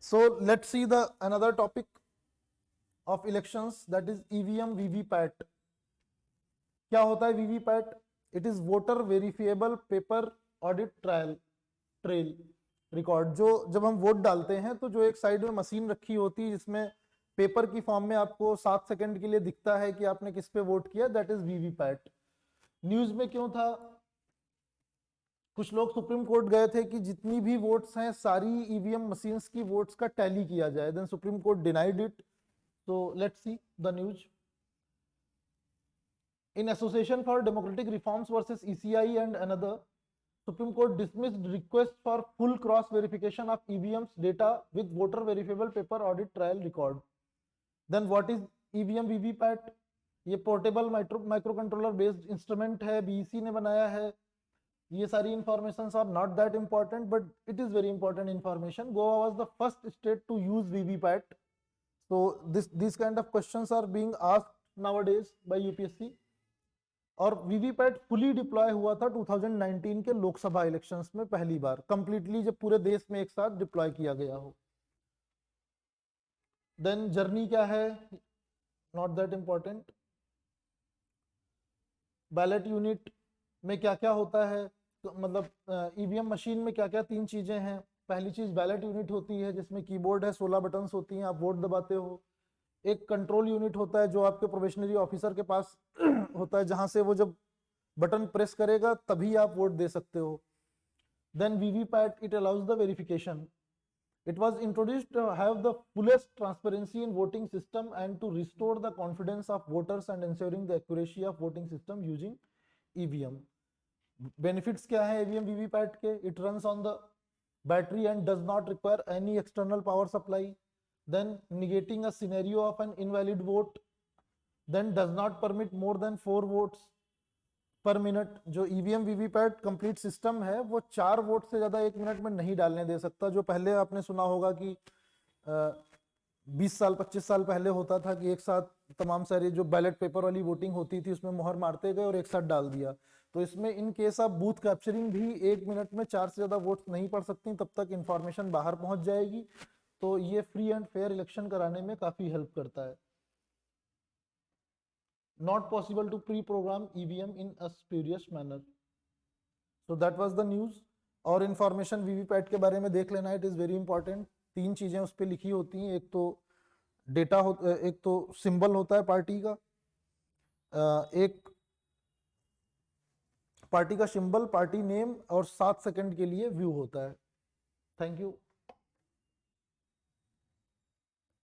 So let's see the another topic of elections, that is EVM VVPAT. क्या होता है VVPAT? It is voter verifiable paper audit trail record. जो जब हम vote डालते हैं तो जो एक साइड में मशीन रखी होती है जिसमें पेपर की फॉर्म में आपको 7 सेकंड के लिए दिखता है कि आपने किस पे वोट किया, दैट इज वीवीपैट। न्यूज में क्यों था? कुछ लोग सुप्रीम कोर्ट गए थे कि जितनी भी वोट्स हैं सारी ईवीएम मशीन्स की वोट्स का टैली किया जाए, then Supreme Court denied it. So let's see the news. In Association for Democratic Reforms versus ECI and another, Supreme Court dismissed request for full cross verification of EVM's data with voter verifiable paper audit trail record. Then what is EVM VVPAT? ये portable micro controller based instrument है, BEC ने बनाया है। ये सारी information are not that important but it is very important information. Goa was the first state to use VVPAT. So these kind of questions are being asked nowadays by UPSC। और VVPAT fully deploy हुआ था 2019 के Lok Sabha elections में पहली बार, completely जब पूरे देश में एक साथ डिप्लॉय किया गया हो। देन जर्नी क्या है? Not that important. Ballot unit में क्या क्या होता है, तो मतलब ईवीएम मशीन में क्या क्या 3 चीजें हैं। पहली चीज बैलेट यूनिट होती है जिसमें कीबोर्ड है, 16 बटन्स होती हैं, आप वोट दबाते हो। एक कंट्रोल यूनिट होता है जो आपके प्रोबेशनरी ऑफिसर के पास होता है, जहां से वो जब बटन प्रेस करेगा तभी आप वोट दे सकते हो। Then VVPAT it allows the verification. It was introduced to have the fullest transparency in voting system and to restore the confidence of voters and ensuring the accuracy of voting system using EVM. Benefits क्या है EVM VVPAT के? It runs on the battery and does not require any external power supply. Then negating a scenario of an invalid vote. Then does not permit more than 4 votes पर minute. जो EVM VVPAT complete system है वो 4 vote से ज्यादा 1 minute में नहीं डालने दे सकता। जो पहले आपने सुना होगा कि 20 साल 25 साल पहले होता था कि एक साथ तमाम सारी जो बैलेट पेपर वाली वोटिंग होती थी उसमें मोहर मारते गए और एक साथ डाल दिया। तो इसमें in case of booth capturing भी 1 मिनट में 4 से ज्यादा वोट्स नहीं पड़ सकती, तब तक इंफॉर्मेशन बाहर पहुंच जाएगी। तो ये फ्री एंड फेयर इलेक्शन कराने में काफी हेल्प करता है। Not possible to pre-program EVM in a spurious manner. So that was the news। और इंफॉर्मेशन वीवीपैट के बारे में देख लेना, इट इज वेरी इंपॉर्टेंट। 3 चीजें उस पर लिखी होती हैं, एक तो डेटा एक तो सिंबल होता है पार्टी का, एक पार्टी का सिंबल, पार्टी नेम और 7 सेकंड के लिए व्यू होता है। Thank you.